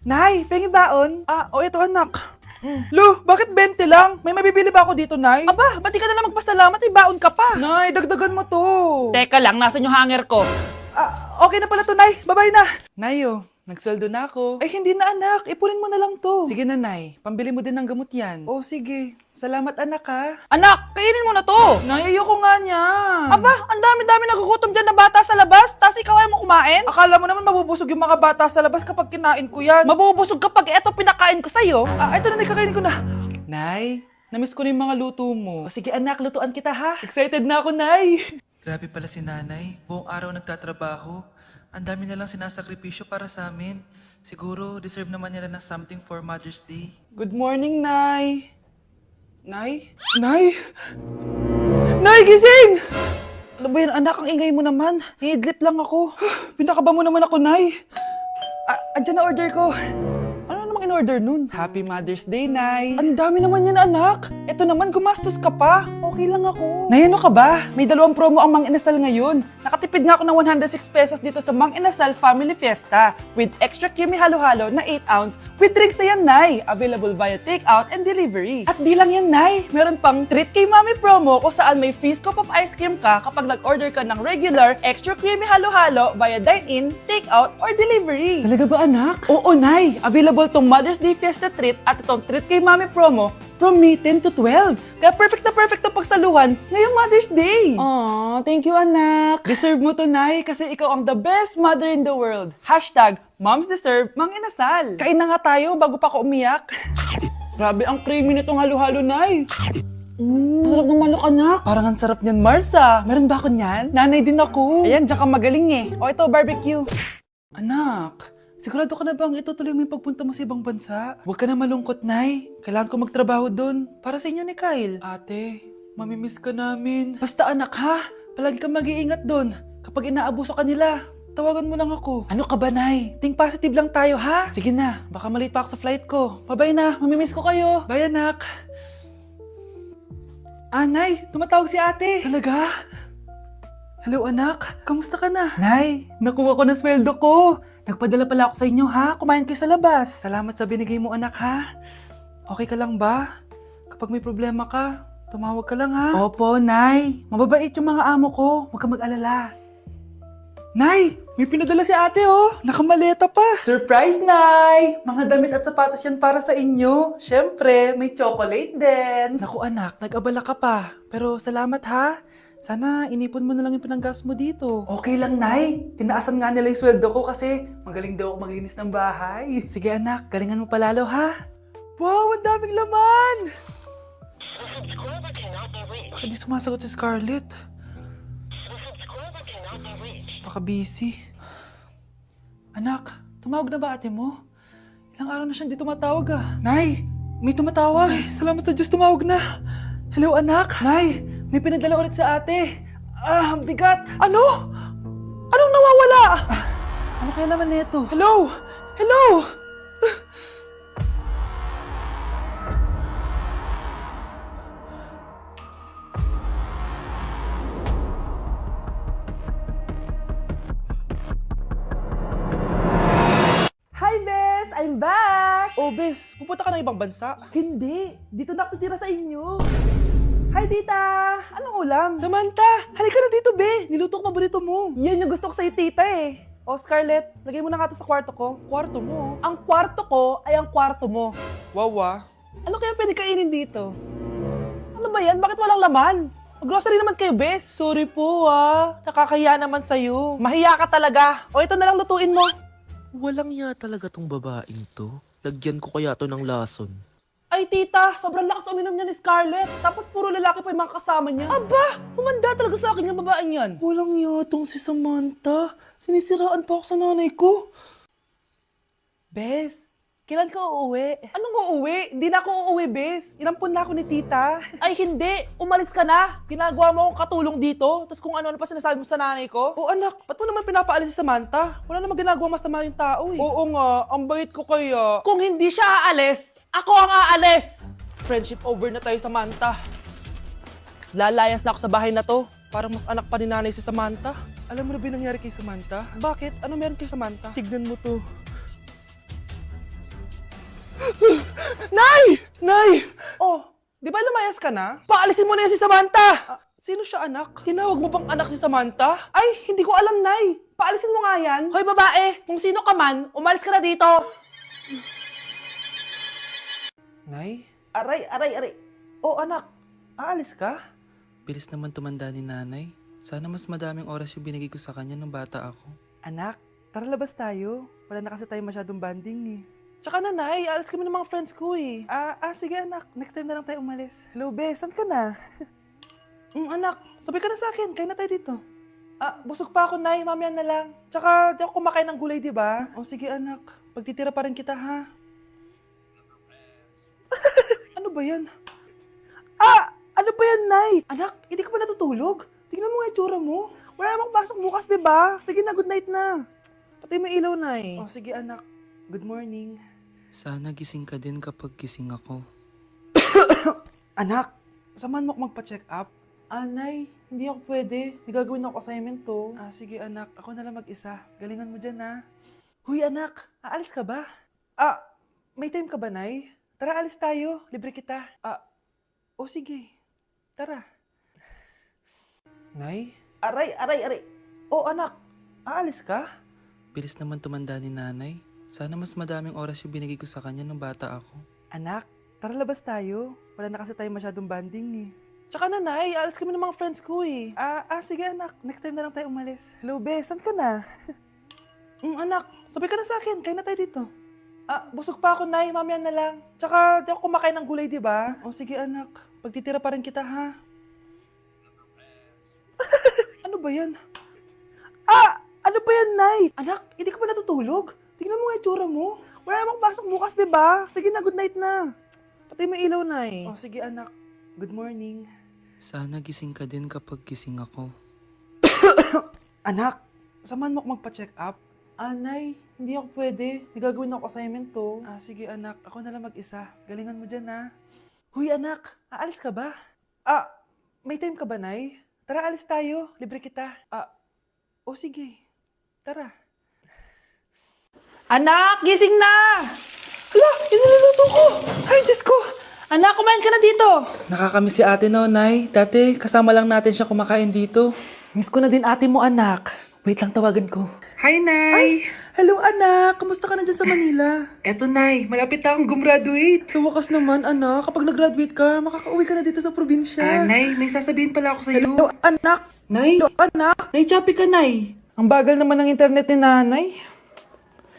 Nay, pengi baon? Ito anak. Lu, bakit 20 lang? May mabibili ba ako dito, Nay? Aba, ba't di ka na lang magpasalamat? May baon ka pa. Nay, dagdagan mo to. Teka lang, nasan yung hanger ko? Okay na pala to, Nay. Bye-bye na. Nay, nagsweldo na ako. Ay, hindi na, anak. Ipunin mo na lang to. Sige na, Nay. Pambili mo din ng gamot yan. Oh, sige. Salamat, anak, ha. Anak, kainin mo na to! Nay, ayoko nga niyan. Aba, ang dami-dami nagugutom dyan na bata sa labas, tas ikaw ay mo kumain? Akala mo naman mabubusog yung mga bata sa labas kapag kinain ko yan. Mabubusog kapag eto pinakain ko sa'yo. Ito na, kakainin ko na. Nay, namiss ko na yung mga luto mo. Sige anak, lutuan kita ha. Excited na ako, Nay. Grabe pala si nanay. Buong araw nagtatrabaho. Ang dami na lang sinasakripisyo para sa amin. Siguro, deserve naman nila ng something for Mother's Day. Good morning, Nay. Nay? Nay? Nay, gising! Ano ba yan, anak? Ang ingay mo naman. Hihidlip lang ako. Pinakaba mo naman ako, Nay. Andyan na order ko. Ano namang in-order nun? Happy Mother's Day, Nay. Ang dami naman yan, anak. Ito naman, gumastos ka pa. Okay lang ako. Nay, ano ka ba? May 2 promo ang Mang Inasal ngayon. Nakatipid nga ako ng 106 pesos dito sa Mang Inasal Family Fiesta with extra creamy halo-halo na 8 ounce with drinks na yan, Nay. Available via takeout and delivery. At di lang yan, Nay. Meron pang Treat kay Mami promo kung saan may free scoop of ice cream ka kapag nag-order ka ng regular extra creamy halo-halo via dine-in, takeout, or delivery. Talaga ba, anak? Oo, Nay. Available tong Mother's Day Fiesta Treat at itong Treat kay Mami promo from May 10 to 12. Kaya perfect na pagsaluhan ngayong Mother's Day. Aww, thank you, anak. Deserve mo to, Nay, kasi ikaw ang the best mother in the world. Hashtag, Moms Deserve Mang Inasal. Kain na nga tayo bago pa ako umiyak. Grabe ang creamy nitong halo-halo, Nay. Sarap ng manok, anak. Parang ang sarap niyan, Marsa. Meron ba ako niyan? Nanay din ako. Ayan, diyan ka magaling eh. O ito, barbecue. Anak, sigurado ka na bang itutuloy mo yung pagpunta mo sa ibang bansa? Huwag ka na malungkot, Nay. Kailangan ko magtrabaho doon. Para sa inyo ni Kyle. Ate, mamimiss ka namin. Basta anak ha, palagi kang mag-iingat doon. Kapag inaabuso ka nila, tawagan mo lang ako. Ano ka ba, Nay? Think positive lang tayo, ha? Sige na, baka malate pa ako sa flight ko. Bye-bye na, mamimiss ko kayo. Bye, anak. Nay, tumatawag si ate. Talaga? Hello, anak. Kamusta ka na? Nay, nakuha ko na sweldo ko. Nagpadala pala ako sa inyo, ha? Kumain kayo sa labas. Salamat sa binigay mo, anak, ha? Okay ka lang ba? Kapag may problema ka, tumawag ka lang, ha? Opo, Nay. Mababait yung mga amo ko. Huwag ka mag-alala. Nay, may pinadala si ate, oh. Nakamaleta pa. Surprise, Nay! Mga damit at sapatos yan para sa inyo. Siyempre, may chocolate din. Naku, anak, nag-abala ka pa. Pero salamat, ha? Sana inipon mo na lang yung pinanggas mo dito. Okay lang, Nay. Tinaasan nga nila yung sweldo ko kasi magaling daw ako maglinis ng bahay. Sige, anak. Galingan mo palalo, ha? Wow, ang daming laman! Bakit di sumasagot si Scarlett? Baka busy. Anak, tumawag na ba ate mo? Ilang araw na siyang di tumatawag ah. Nay, may tumatawag. Ay, salamat sa Diyos, tumawag na. Hello anak. Nay, may pinadala ulit sa ate. Ang bigat. Ano? Anong nawawala? Ano kaya naman nito? Hello? Hello? Hi, Bes! I'm back! Oh, Bes, pupunta ka ng ibang bansa? Hindi. Dito na ako titira sa inyo. Hi, tita! Anong ulam? Samantha! Halika na dito, Be! Niluto ko paborito mo. Yan yung gusto ko sa'yo, tita eh. Oh, Scarlett, lagay mo na nga to sa kwarto ko. Kwarto mo? Ang kwarto ko ay ang kwarto mo. Wawa. Ano kaya pwede kainin dito? Ano ba yan? Bakit walang laman? Grocery naman kayo, Bes. Sorry po, nakakahiya naman sa'yo. Mahiya ka talaga. O, ito na lang lutuin mo. Walang ya talaga tong babaeng to. Lagyan ko kaya to ng lason. Ay, tita, sobrang lakas uminom niya ni Scarlett. Tapos puro lalaki pa yung mga kasama niya. Aba, humanda talaga sa akin yung babaeng yan. Walang yatong si Samantha. Sinisiraan pa ako sa nanay ko. Bes, kailan ka uuwi? Anong uuwi? Hindi na ako uuwi, Bes. Inampun na ako ni tita. Ay, hindi. Umalis ka na. Ginagawa mo akong katulong dito. Tapos kung ano-ano pa sinasabi mo sa nanay ko. Oh, anak, ba't mo naman pinapaalis si Samantha? Wala namang ginagawa masama yung tao eh. Oo nga, ang bait ko kaya. Kung hindi siya aalis, ako ang aalis! Friendship over na tayo, Samantha. Lalayas na ako sa bahay na to. Parang mas anak pa ni nanay si Samantha. Alam mo na ba yung nangyari kay Samantha? Bakit? Ano meron kay Samantha? Tignan mo to. Nay! Nay! Oh, di ba lumayas ka na? Paalisin mo na yan si Samantha! Sino siya, anak? Tinawag mo bang anak si Samantha? Ay, hindi ko alam, Nay. Paalisin mo nga yan. Hoy babae, kung sino ka man, umalis ka na dito. Nay? Aray. Oh, anak. Aalis ka? Bilis naman tumanda ni nanay. Sana mas madaming oras yung binigay ko sa kanya nung bata ako. Anak, tara labas tayo. Wala na kasi tayo masyadong banding eh. Tsaka na, Nay, aalis kami ng mga friends ko eh. Sige anak, next time na lang tayo umalis. Hello, Be, saan ka na? Anak, sabi ka na sa akin, kain na tayo dito. Busog pa ako, Nay, mamaya na lang. Tsaka, di ako kumakain ng gulay, di ba? O sige anak, pagtitira pa rin kita, ha? Ano ba yan? Ano ba yan, Nay? Anak, hindi ka ba natutulog? Tingnan mo nga yung tsura mo. Wala namang pasok bukas, di ba? Sige na, good night na. Patay mo ilaw, Nay. O sige anak, good morning. Sana gising ka din kapag gising ako. Anak, samahan mo ako magpa-check up? Nay, hindi ako pwede. May gagawin ako assignment to. Sige anak, ako na lang mag-isa. Galingan mo dyan, ha? Huy anak, aalis ka ba? May time ka ba, Nay? Tara, alis tayo. Libre kita. Sige. Tara. Nay? Aray. Oh, anak, aalis ka? Bilis naman tumanda ni nanay. Sana mas madaming oras yung binigay ko sa kanya nung bata ako. Anak, tara labas tayo. Wala na kasi tayo masyadong banding eh. Tsaka na, Nay, aalis kami ng mga friends ko eh. Sige anak, next time na lang tayo umalis. Hello, Be, saan ka na? Anak, sabi ka na sa akin, kain na tayo dito. Busog pa ako, Nay, mamaya na lang. Tsaka, di ako kumakain ng gulay, di ba? O sige anak, pagtitira pa rin kita, ha? Ano ba yan? Ano ba yan, Nay? Anak, hindi ka ba natutulog? Tingnan mo nga yung tsura mo. Wala namang pasok bukas, di ba? Sige na, good night na. Patay mo ilaw, Nay. O sige anak, good morning. Sana gising ka din kapag gising ako. Anak, samahan mo ako magpa-check up? Nay, hindi ako pwede. May gagawin ako assignment to. Sige anak, ako na lang mag-isa. Galingan mo dyan, ha? Huy anak, aalis ka ba? May time ka ba, Nay? Tara, alis tayo. Libre kita. Sige. Tara. Anak, gising na! Hala, iniluluto ko! Ay, Diyos ko! Anak, kumain ka na dito. Nakakamiss si ate no, Nay. Dati, kasama lang natin siya kumakain dito. Miss ko na din ate mo, anak. Wait lang, tawagan ko. Hi, Nay. Hello, anak. Kamusta ka na dyan sa Manila? Eto, Nay. Malapit na akong gumraduate. Sa wakas naman, anak. Kapag nag-graduate ka, makaka-uwi ka na dito sa probinsya. Nay, may sasabihin pala ako sa'yo. Hello, anak. Nay, Hello, anak. Nay, choppy ka, Nay. Ang bagal naman ng internet ni nanay.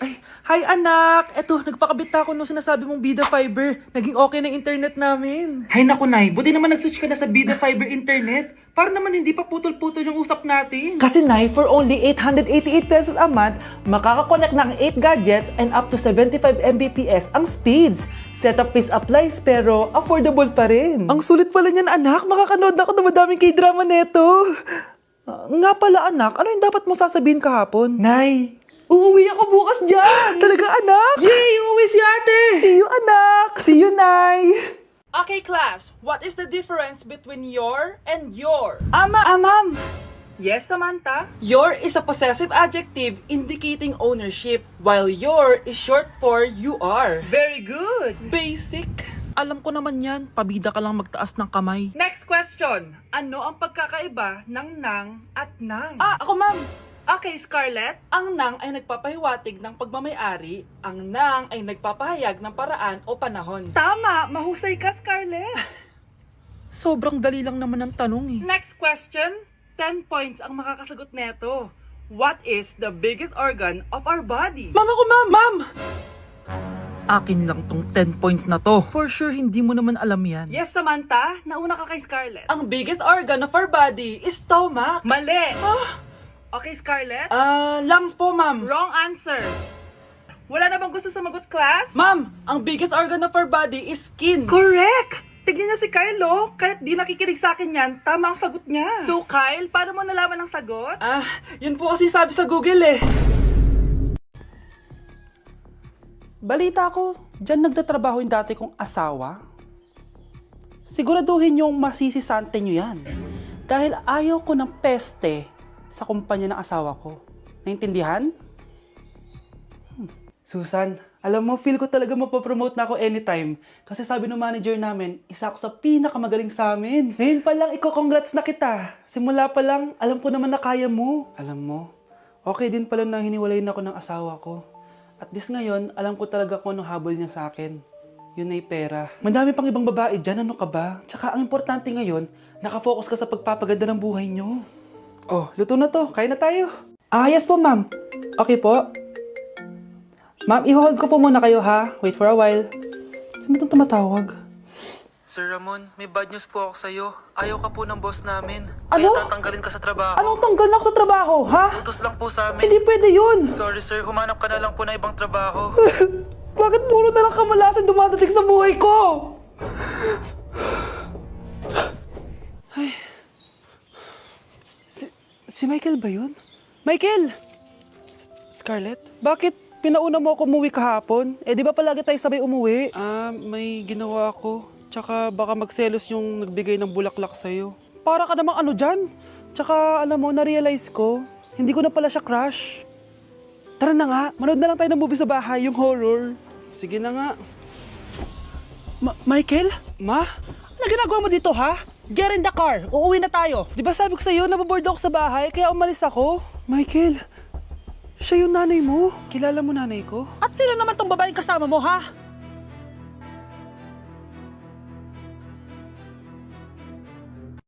Ay, hi anak! Eto, nagpakabit na ako nung sinasabi mong Bida Fiber. Naging okay na internet namin. Hay naku, Nay. Buti naman nag-switch ka na sa Bida Fiber Internet. Para naman hindi pa putol-putol yung usap natin. Kasi Nay, for only 888 pesos a month, makakakonect ng 8 gadgets and up to 75 Mbps ang speeds. Setup fees applies pero affordable pa rin. Ang sulit pala niyan anak, makakanood ako ng madaming K-drama neto. Nga pala anak, ano yung dapat mo sasabihin kahapon? Nay, uuwi ako bukas dyan! Talaga anak? Yay! Uuwi si ate! See you anak! See you, Nay! Okay, class. What is the difference between your and your? Ma'am! Yes, Samantha. Your is a possessive adjective indicating ownership, while your is short for you are. Very good. Basic. Alam ko naman yan, pabida ka lang magtaas ng kamay. Next question. Ano ang pagkakaiba ng nang at nang? Ako ma'am! Okay, Scarlett. Ang nang ay nagpapahiwatig ng pagmamayari. Ang nang ay nagpapahayag ng paraan o panahon. Tama! Mahusay ka, Scarlett. Sobrang dali lang naman ang tanong eh. Next question. 10 points ang makakasagot neto. What is the biggest organ of our body? Ma'am ako ma'am! Ma'am! Akin lang tong 10 points na to. For sure, hindi mo naman alam yan. Yes, Samantha. Nauna ka kay Scarlett. Ang biggest organ of our body is stomach. Mali. Okay, Scarlett. Lungs po ma'am. Wrong answer. Wala na bang gusto sumagot, class? Ma'am, ang biggest organ of our body is skin. Correct! Tignan niya si Kyle, oh. Kahit di nakikinig sa akin yan, tama ang sagot niya. So, Kyle, paano mo nalaman ang sagot? Yun po kasi sabi sa Google eh. Balita ko, dyan nagtatrabaho yung dati kong asawa. Siguraduhin yung masisisante nyo yan. Dahil ayaw ko ng peste sa kumpanya ng asawa ko. Naintindihan? Susan, Alam mo, feel ko talaga mapapromote na ako anytime. Kasi sabi ng manager namin, isa ako sa pinakamagaling sa amin. Ngayon pa lang, congrats na kita. Simula pa lang, alam ko naman na kaya mo. Alam mo, okay din pala na hiniwalayin ako ng asawa ko. At this ngayon, alam ko talaga kung anong habol niya sa akin. Yun ay pera. Madami pang ibang babae dyan, ano ka ba? Tsaka ang importante ngayon, nakafocus ka sa pagpapaganda ng buhay nyo. Oh, luto na to. Kaya na tayo. Yes po, ma'am. Okay po. Ma'am, i-hold ko po muna kayo ha. Wait for a while. Sino itong tumatawag? Sir Ramon, may bad news po ako sa'yo. Ayaw ka po ng boss namin. Ano? Kaya tatanggalin ka sa trabaho. Anong tanggal na ako sa trabaho, ha? Utos lang po sa amin. Hindi pwede yun. Sorry sir, humanap ka na lang po ng ibang trabaho. Bakit puro na lang kamalasan dumadating sa buhay ko? Ay. Si Michael ba yun? Michael! Scarlett? Bakit pinauna mo ako umuwi kahapon? Eh, di ba palagi tayo sabay umuwi? May ginawa ako. Tsaka baka magselos yung nagbigay ng bulaklak sa'yo. Para ka namang ano dyan? Tsaka alam mo, na-realize ko, hindi ko na pala siya crush. Tara na nga, manood na lang tayo ng movie sa bahay, yung horror. Sige na nga. Michael? Ma? Ano ginagawa mo dito, ha? Get in the car, uuwi na tayo. Di ba sabi ko sa'yo, nababoard ako sa bahay, kaya umalis ako? Michael, siya yung nanay mo. Kilala mo nanay ko? At sino naman tong babaeng kasama mo, ha?